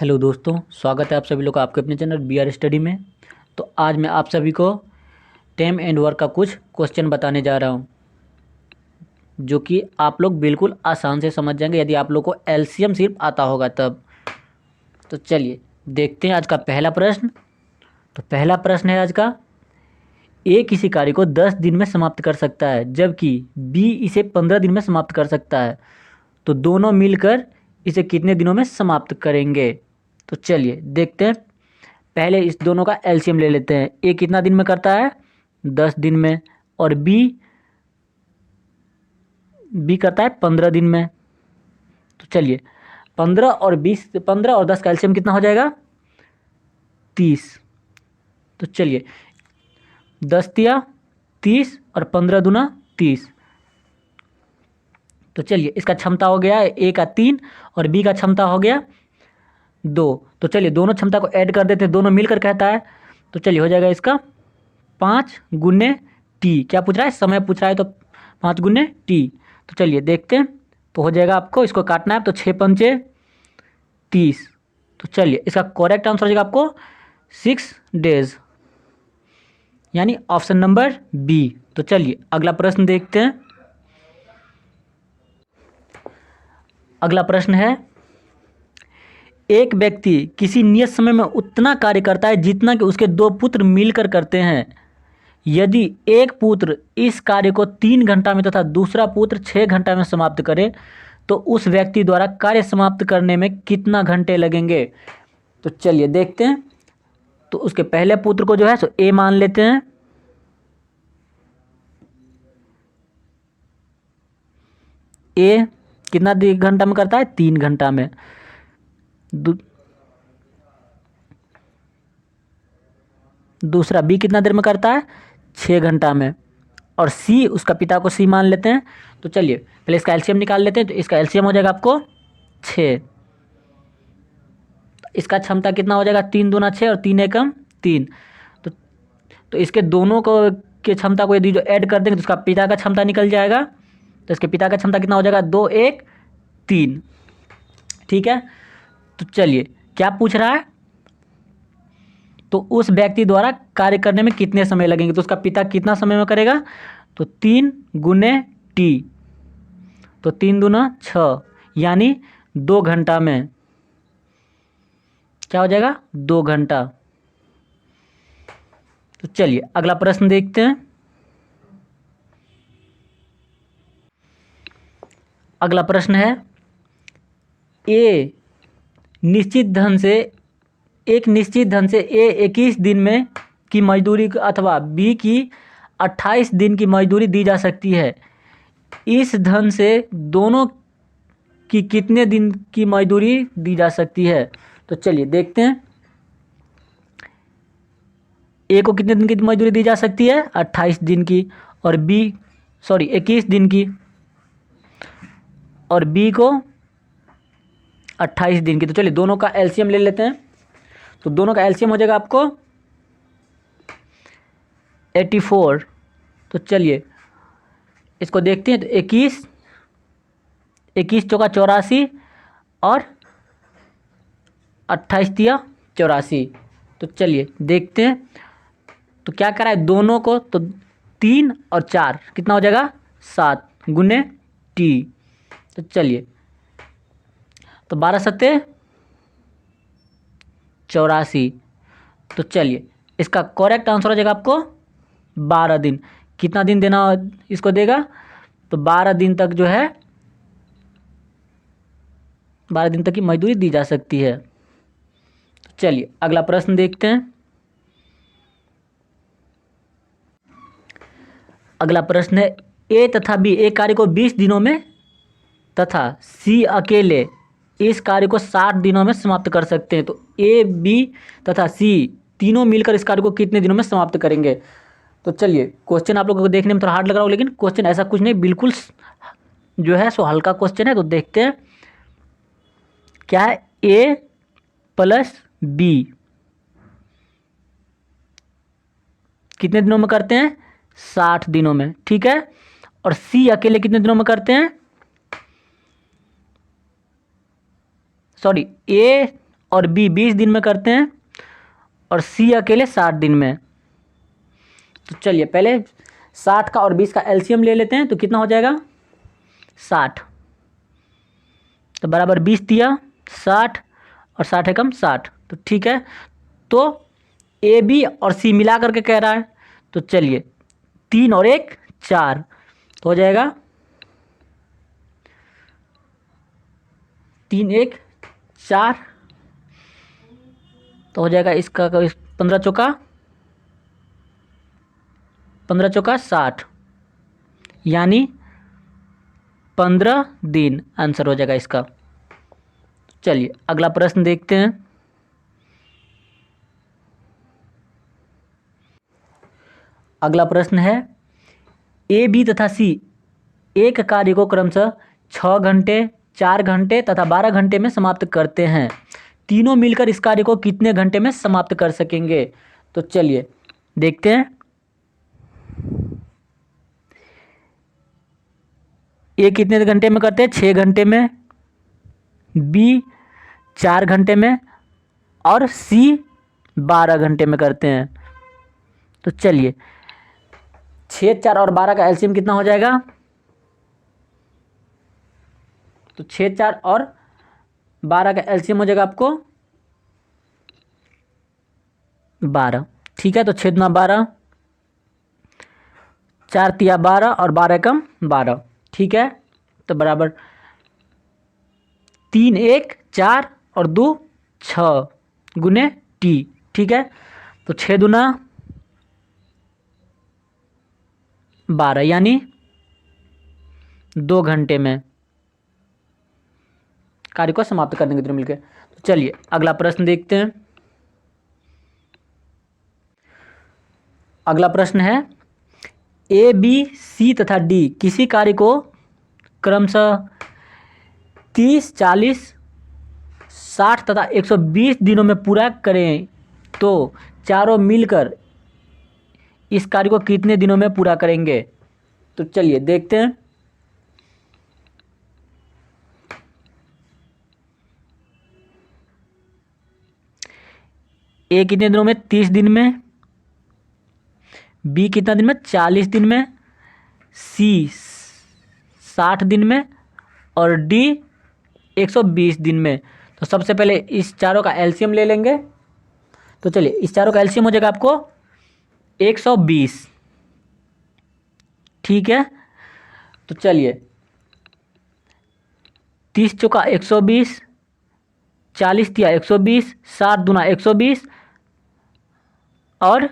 Hello दोस्तों, स्वागत है आप सभी लोग का आपके अपने चैनल बी आर स्टडी में। तो आज मैं आप सभी को टेम एंड वर्क का कुछ क्वेश्चन बताने जा रहा हूं, जो कि आप लोग बिल्कुल आसान से समझ जाएंगे यदि आप लोग को एलसीएम सिर्फ आता होगा तब। तो चलिए देखते हैं आज का पहला प्रश्न। तो पहला प्रश्न है आज का, ए किसी कार्य को 10 दिन में समाप्त कर सकता है जबकि बी इसे 15 दिन में समाप्त कर सकता है, तो दोनों मिलकर इसे कितने दिनों में समाप्त करेंगे। तो चलिए देखते हैं। पहले इस दोनों का एलसीएम ले लेते हैं। ए कितना दिन में करता है? 10 दिन में। और बी करता है 15 दिन में। तो चलिए 15 और 10 का एलसीएम कितना हो जाएगा? 30। तो चलिए 10 तिया 30 और 15 दूना 30। तो चलिए इसका क्षमता हो गया ए का 3 और बी का क्षमता हो गया 2। तो चलिए दोनों क्षमता को ऐड कर देते हैं, दोनों मिलकर कहता है। तो चलिए हो जाएगा इसका 5 गुने टी। क्या पूछ रहा है? समय पूछ रहा है, तो 5 गुने टी। तो चलिए देखते हैं। तो हो जाएगा, आपको इसको काटना है, तो 6 पंचे 30। तो चलिए इसका करेक्ट आंसर हो जाएगा आपको 6 डेज, यानी ऑप्शन नंबर बी। तो चलिए अगला प्रश्न देखते हैं। अगला प्रश्न है, एक व्यक्ति किसी नियत समय में उतना कार्य करता है जितना कि उसके 2 पुत्र मिलकर करते हैं। यदि एक पुत्र इस कार्य को 3 घंटा में तथा दूसरा पुत्र 6 घंटा में समाप्त करे तो उस व्यक्ति द्वारा कार्य समाप्त करने में कितना घंटे लगेंगे। तो चलिए देखते हैं। तो उसके पहले पुत्र को जो है सो ए मान लेते हैं। ए कितना घंटा में करता है? 3 घंटा में। दूसरा बी कितना देर में करता है? 6 घंटा में। और सी, उसका पिता को सी मान लेते हैं। तो चलिए पहले इसका एलसीएम निकाल लेते हैं। तो इसका एलसीएम हो जाएगा आपको 6। इसका क्षमता कितना हो जाएगा? 3 दूना 6 और 3 एकम 3। तो इसके दोनों को के क्षमता को यदि जो ऐड कर देंगे तो इसका पिता का क्षमता निकल जाएगा। तो इसके पिता का क्षमता कितना हो जाएगा? 2 1 3। ठीक है। तो चलिए क्या पूछ रहा है? तो उस व्यक्ति द्वारा कार्य करने में कितने समय लगेंगे। तो उसका पिता कितना समय में करेगा? तो 3 गुने टी। तो 3 दूना 6, यानी 2 घंटा में। क्या हो जाएगा? 2 घंटा। तो चलिए अगला प्रश्न देखते हैं। अगला प्रश्न है, ए निश्चित धन से ए 21 दिन में की मजदूरी अथवा बी की 28 दिन की मजदूरी दी जा सकती है। इस धन से दोनों की कितने दिन की मजदूरी दी जा सकती है। तो चलिए देखते हैं। ए को कितने दिन की मजदूरी दी जा सकती है? 28 दिन की। और 21 दिन की। और बी को 28 दिन की। तो चलिए दोनों का एलसीएम ले लेते हैं। तो दोनों का एलसीएम हो जाएगा आपको 84। तो चलिए इसको देखते हैं। तो 21 चौका 84 और 28 तिया 84। तो चलिए देखते हैं। तो क्या करा है दोनों को? तो 3 और 4 कितना हो जाएगा? 7 गुने टी। तो चलिए तो 12 सत्ते 84। तो चलिए इसका करेक्ट आंसर हो जाएगा आपको 12 दिन। कितना दिन देना इसको देगा? तो 12 दिन तक जो है 12 दिन तक की मजदूरी दी जा सकती है। तो चलिए अगला प्रश्न देखते हैं। अगला प्रश्न है, ए तथा बी एक कार्य को 20 दिनों में तथा सी अकेले इस कार्य को 60 दिनों में समाप्त कर सकते हैं। तो ए बी तथा सी तीनों मिलकर इस कार्य को कितने दिनों में समाप्त करेंगे। तो चलिए क्वेश्चन आप लोगों को देखने में थोड़ा हार्ड लग रहा हो, लेकिन क्वेश्चन ऐसा कुछ नहीं, बिल्कुल जो है सो हल्का क्वेश्चन है। तो देखते हैं क्या है। ए प्लस बी कितने दिनों में करते हैं? 60 दिनों में। ठीक है। और सी अकेले कितने दिनों में करते हैं? सॉरी, ए और बी 20 दिन में करते हैं और सी अकेले 60 दिन में। तो चलिए पहले 60 का और 20 का एलसीएम ले लेते हैं, तो कितना हो जाएगा 60। तो बराबर 20 दिया 60 और 60 एकम 60, तो ठीक है। तो ए बी और सी मिला करके कह रहा है, तो चलिए 3 और 1 4, तो हो जाएगा 3 1 4, तो हो जाएगा इसका 15 चौका 60, यानी 15 दिन आंसर हो जाएगा इसका। चलिए अगला प्रश्न देखते हैं। अगला प्रश्न है, ए बी तथा सी एक कार्य को क्रमशः 6 घंटे 4 घंटे तथा 12 घंटे में समाप्त करते हैं। तीनों मिलकर इस कार्य को कितने घंटे में समाप्त कर सकेंगे? तो चलिए देखते हैं। ए कितने घंटे में करते हैं? 6 घंटे में, बी 4 घंटे में और सी 12 घंटे में करते हैं। तो चलिए 6 4 और 12 का एलसीएम कितना हो जाएगा? तो 6 4 और 12 का एलसीएम हो जाएगा आपको 12, ठीक है। तो 6 दूना 12, 4 तिया 12 और 12 एकम 12, ठीक है। तो बराबर 3 1 4 और 2 6 गुने टी, ठीक है। तो 6 दूना 12, यानी 2 घंटे में कार्य को समाप्त कर देंगे दोनों मिलकर। तो चलिए अगला प्रश्न देखते हैं। अगला प्रश्न है, ए बी सी तथा डी किसी कार्य को क्रमशः 30 40 60 तथा 120 दिनों में पूरा करें, तो चारों मिलकर इस कार्य को कितने दिनों में पूरा करेंगे? तो चलिए देखते हैं। ए कितने दिनों में? 30 दिन में, बी कितना दिन में? 40 दिन में, सी 60 दिन में और डी 120 दिन में। तो सबसे पहले इस चारों का एलसीएम ले लेंगे। तो चलिए इस चारों का एलसीएम हो जाएगा आपको 120, ठीक है। तो चलिए 30 चौका 120, 40 तिया 120, 60 दूना 120 और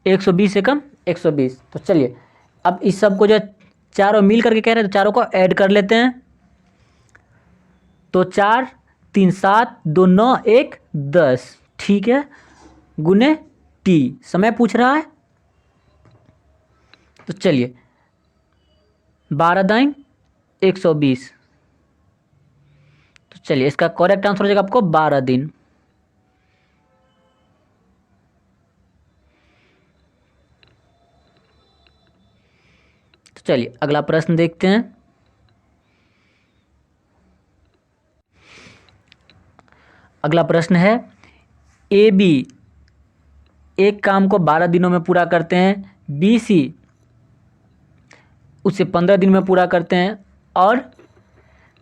120 एकम 120। तो चलिए अब इस सब को जो चारों मिल करके कह रहे हैं, तो चारों को ऐड कर लेते हैं। तो 4 3 7 2 9 1 10, ठीक है, गुने टी समय पूछ रहा है। तो चलिए 12 दाइन 120, तो चलिए इसका करेक्ट आंसर हो जाएगा आपको 12 दिन। तो चलिए अगला प्रश्न देखते हैं। अगला प्रश्न है, ए बी एक काम को 12 दिनों में पूरा करते हैं, बी सी उसे 15 दिन में पूरा करते हैं और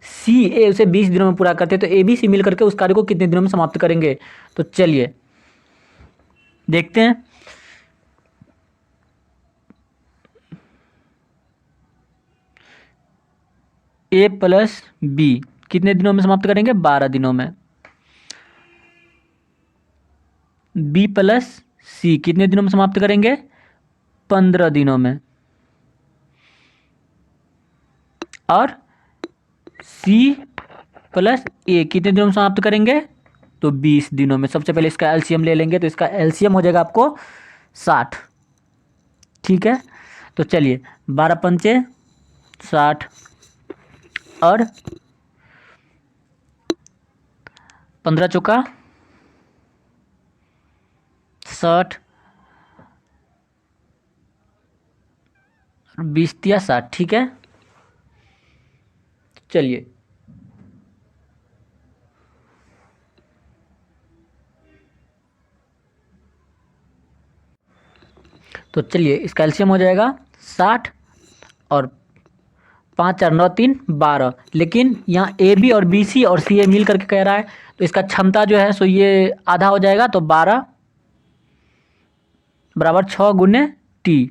सी ए उसे 20 दिनों में पूरा करते हैं। तो ए बी सी मिल करके उस कार्य को कितने दिनों में समाप्त करेंगे? तो चलिए देखते हैं। ए प्लस बी कितने दिनों में समाप्त करेंगे? 12 दिनों में। बी प्लस सी कितने दिनों में समाप्त करेंगे? 15 दिनों में। और सी प्लस ए कितने दिनों में समाप्त करेंगे? तो 20 दिनों में। सबसे पहले इसका एलसीएम ले लेंगे, तो इसका एलसीएम हो जाएगा आपको 60, ठीक है। तो चलिए 12 पंचे 60 और 15 चौका 60 और 20 तिया 60, ठीक है। चलिए तो चलिए इसका एलसीएम हो जाएगा 60 और 5 4 9 3 12। लेकिन यहाँ ए बी और बी सी और सी ए मिल करके कह रहा है, तो इसका क्षमता जो है सो ये आधा हो जाएगा। तो 12 बराबर 6 गुने टी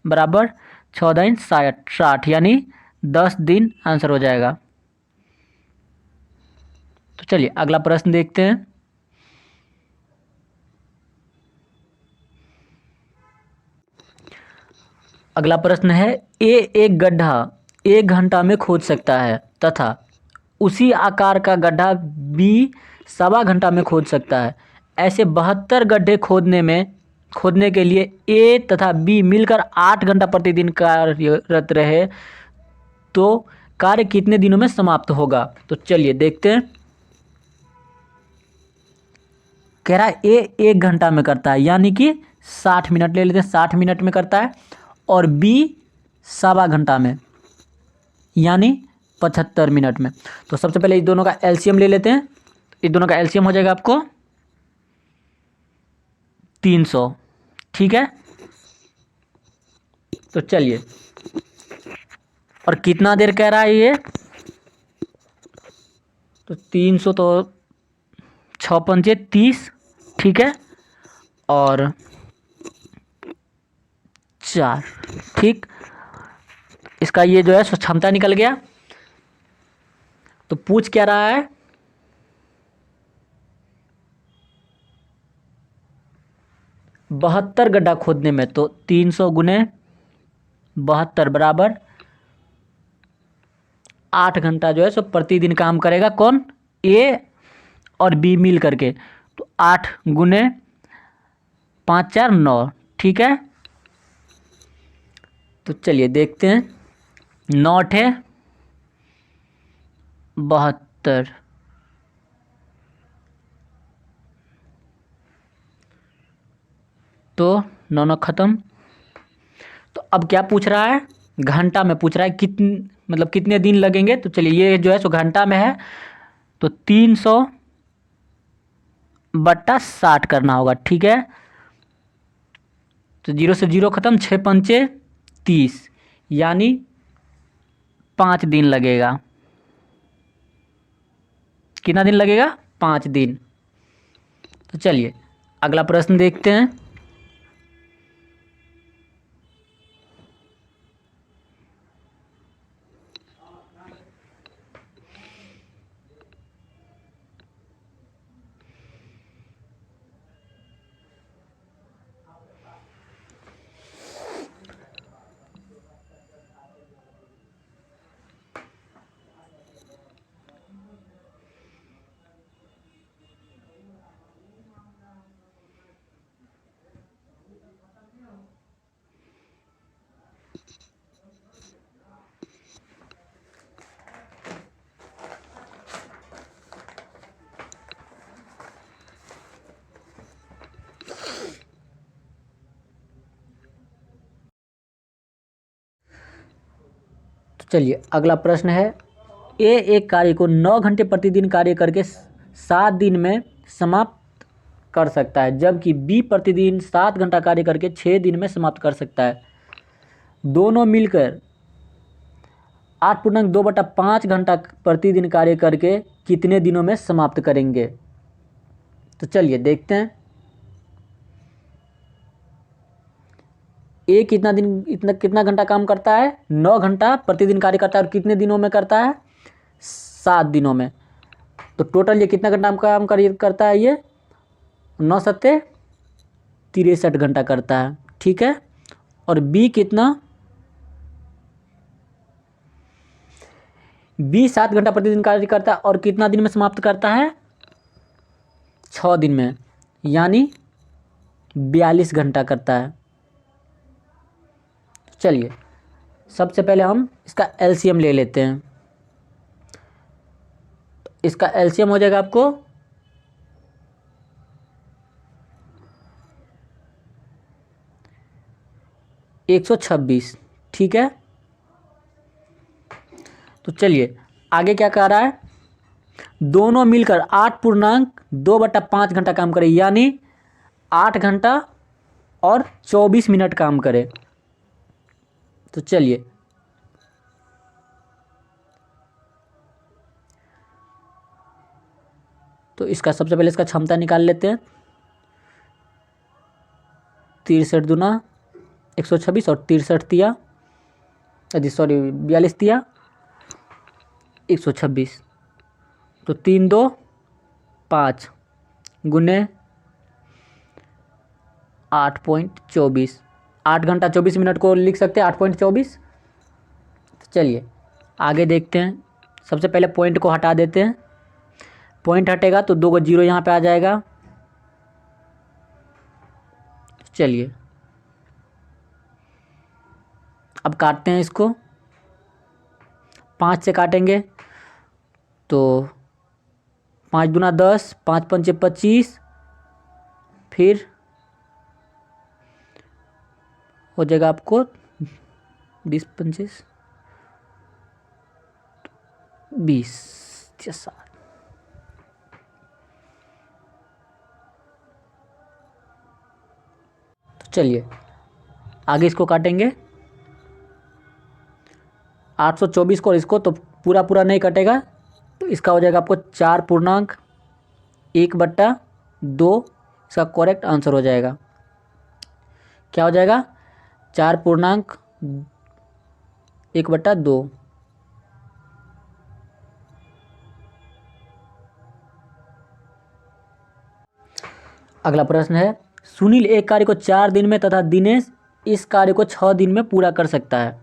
बराबर 6 दाइन 60, यानी 10 दिन आंसर हो जाएगा। तो चलिए अगला प्रश्न देखते हैं। अगला प्रश्न है, ए एक गड्ढा 1 घंटा में खोद सकता है तथा उसी आकार का गड्ढा बी 1.25 घंटा में खोद सकता है। ऐसे 72 गड्ढे खोदने के लिए ए तथा बी मिलकर 8 घंटा प्रतिदिन कार्यरत रहे तो कार्य कितने दिनों में समाप्त होगा। तो चलिए देखते हैं। कह रहा है ए 1 घंटा में करता है, यानी कि 60 मिनट ले लेते हैं, 60 मिनट में करता है। और बी 1.25 घंटा में, यानी 75 मिनट में। तो सबसे पहले इस दोनों का एलसीएम ले लेते हैं। इस दोनों का एलसीएम हो जाएगा आपको 300, ठीक है। तो चलिए, और कितना देर कह रहा है ये, तो 300 तो 6 पंचे 30, ठीक है, और 4, ठीक। इसका ये जो है सो क्षमता निकल गया। तो पूछ क्या रहा है, बहत्तर गड्ढा खोदने में, तो 300 गुने 72 बराबर 8 घंटा जो है सो प्रतिदिन काम करेगा। कौन, ए और बी मिल करके। तो 8 गुने 5 4 9, ठीक है। तो चलिए देखते हैं। 9 है 72, तो 9 9 खत्म। तो अब क्या पूछ रहा है, घंटा में पूछ रहा है, मतलब कितने दिन लगेंगे। तो चलिए ये जो है सो घंटा में है, तो 300 बट्टा 60 करना होगा, ठीक है। तो 0 से 0 खत्म, 6 पंचे 30, यानी 5 दिन लगेगा। कितना दिन लगेगा, 5 दिन। तो चलिए अगला प्रश्न देखते हैं। चलिए अगला प्रश्न है, ए एक कार्य को 9 घंटे प्रतिदिन कार्य करके 7 दिन में समाप्त कर सकता है, जबकि बी प्रतिदिन 7 घंटा कार्य करके 6 दिन में समाप्त कर सकता है। दोनों मिलकर 8.2/5 घंटा प्रतिदिन कार्य करके कितने दिनों में समाप्त करेंगे। तो चलिए देखते हैं। ए कितना घंटा काम करता है, 9 घंटा प्रतिदिन कार्य करता है, और कितने दिनों में करता है, 7 दिनों में। तो टोटल ये कितना घंटा काम करता है, ये 9 सत्ते 63 घंटा करता है, ठीक है। और बी कितना, बी 7 घंटा प्रतिदिन कार्य करता है और कितना दिन में समाप्त करता है, 6 दिन में, यानी 42 घंटा करता है। चलिए सबसे पहले हम इसका एलसीएम ले लेते हैं। इसका एलसीएम हो जाएगा आपको 126, ठीक है। तो चलिए आगे क्या कह रहा है, दोनों मिलकर 8.2/5 घंटा काम करें, यानी 8 घंटा और 24 मिनट काम करे। तो चलिए तो इसका सबसे पहले इसका क्षमता निकाल लेते हैं। 63 दूना 126 और 63 तिया, अरे सॉरी 42 तिया 126। तो 3 2 5 गुने 8.24, 8 घंटा 24 मिनट को लिख सकते हैं 8.24। तो चलिए आगे देखते हैं। सबसे पहले पॉइंट को हटा देते हैं। पॉइंट हटेगा तो 2 जीरो यहाँ पे आ जाएगा। चलिए अब काटते हैं इसको। 5 से काटेंगे तो 5 दूना 10, 5 पंचे 25, फिर हो जाएगा आपको 20 25 20 7। तो चलिए आगे इसको काटेंगे 824 को, और इसको तो पूरा पूरा नहीं कटेगा तो इसका हो जाएगा आपको 4.1/2। इसका करेक्ट आंसर हो जाएगा, क्या हो जाएगा 4.1/2। अगला प्रश्न है, सुनील एक कार्य को 4 दिन में तथा दिनेश इस कार्य को 6 दिन में पूरा कर सकता है।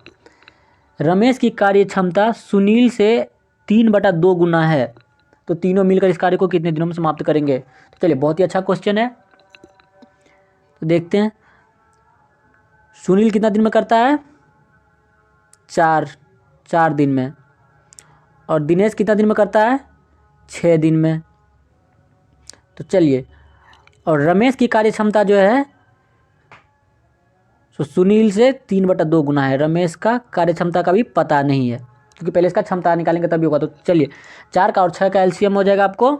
रमेश की कार्य क्षमता सुनील से 3/2 गुना है, तो तीनों मिलकर इस कार्य को कितने दिनों में समाप्त करेंगे। तो चलिए बहुत ही अच्छा क्वेश्चन है। तो देखते हैं सुनील कितना दिन में करता है, 4 दिन में, और दिनेश कितना दिन में करता है, 6 दिन में। तो चलिए, और रमेश की कार्य क्षमता जो है तो सुनील से 3/2 गुना है। रमेश का कार्य क्षमता का भी पता नहीं है, क्योंकि पहले इसका क्षमता निकालेंगे तभी होगा। तो चलिए 4 का और 6 का एलसीएम हो जाएगा आपको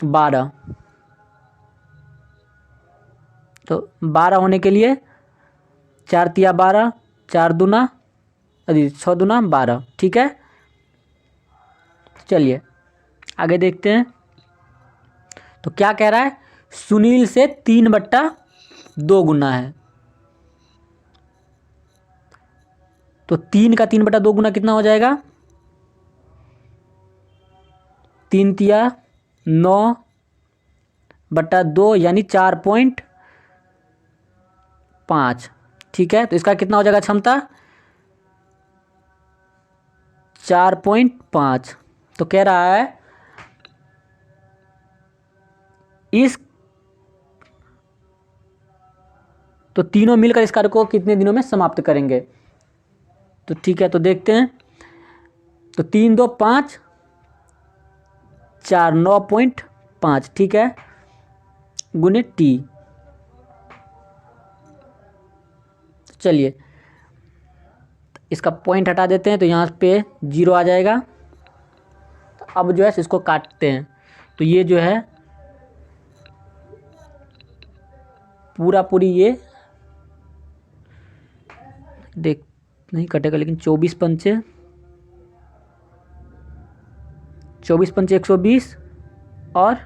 12। तो 12 होने के लिए 4 तिया 12, 4 दूना 6 दूना 12, ठीक है। चलिए आगे देखते हैं। तो क्या कह रहा है, सुनील से 3/2 गुना है। तो 3 का 3/2 गुना कितना हो जाएगा, 3 तिया 9/2 यानी 4.5, ठीक है। तो इसका कितना हो जाएगा क्षमता, 4.5। तो कह रहा है इस तो तीनों मिलकर इस कार्य को कितने दिनों में समाप्त करेंगे। तो ठीक है, तो देखते हैं। तो 3 2 5 4 9.5, ठीक है, गुने टी। चलिए इसका पॉइंट हटा देते हैं तो यहाँ पे 0 आ जाएगा। तो अब जो है इसको काटते हैं। तो ये जो है पूरा पूरी ये देख नहीं कटेगा, लेकिन 24 पंचे 120 और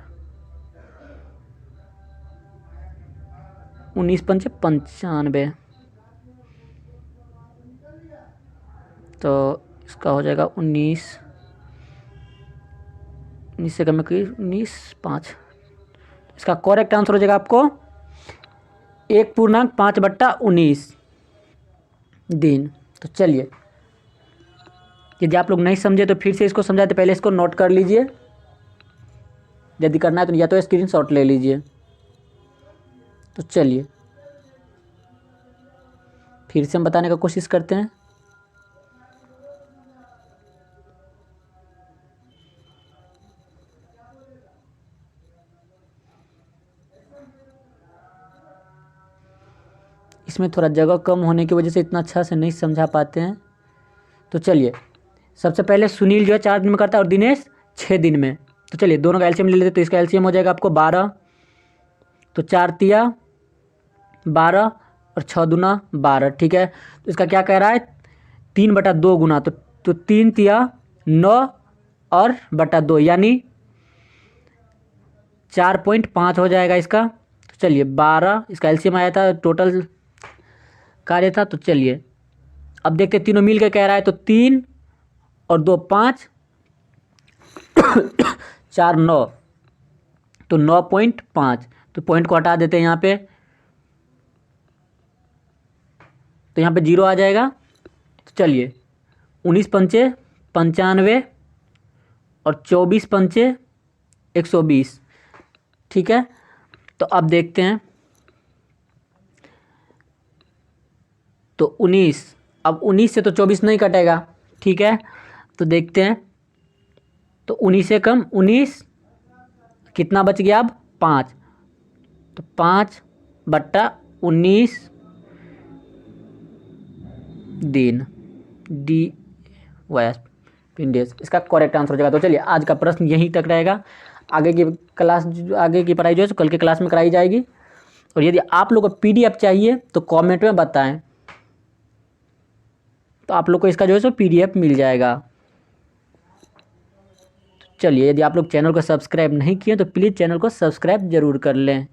19 पंचे 95। तो इसका हो जाएगा 19 से कम 19 5। इसका करेक्ट आंसर हो जाएगा आपको 1.5/19 दिन। तो चलिए यदि आप लोग नहीं समझे तो फिर से इसको समझाते, पहले इसको नोट कर लीजिए। यदि करना है तो या तो स्क्रीनशॉट ले लीजिए। तो चलिए फिर से हम बताने का कोशिश करते हैं। इसमें थोड़ा जगह कम होने की वजह से इतना अच्छा से नहीं समझा पाते हैं। तो चलिए सबसे पहले सुनील जो है 4 दिन में करता है और दिनेश 6 दिन में। तो चलिए दोनों का एलसीएम ले लेते हैं। तो इसका एलसीएम हो जाएगा आपको 12। तो 4 तिया 12 और 6 दूना 12, ठीक है। तो इसका क्या कह रहा है, 3/2 गुना, तो 3 तिया 9 और बटा 2 यानी 4.5 हो जाएगा इसका। तो चलिए 12 इसका एलसीएम आया था, टोटल कार्य था। तो चलिए अब देखते तीनों मिल के कह रहा है, तो 3 और 2 5 4 9, तो 9.5, तो पॉइंट को हटा देते हैं यहाँ पे, तो यहाँ पे 0 आ जाएगा। तो चलिए 19 पंचे 95 और 24 पंचे 120, ठीक है। तो अब देखते हैं, तो 19, अब 19 से तो 24 नहीं कटेगा, ठीक है। तो देखते हैं, तो 19 से कम 19 कितना बच गया, अब 5, तो 5/19 दिन डी वाई पिंडेज इसका करेक्ट आंसर हो जाएगा। तो चलिए आज का प्रश्न यहीं तक रहेगा। आगे की क्लास, आगे की पढ़ाई जो है कल के क्लास में कराई जाएगी। और यदि आप लोग को पीडीएफ चाहिए तो कमेंट में बताएं, तो आप लोग को इसका जो है सो पीडीएफ मिल जाएगा। चलिए यदि आप लोग चैनल को सब्सक्राइब नहीं किए तो प्लीज़ चैनल को सब्सक्राइब जरूर कर लें।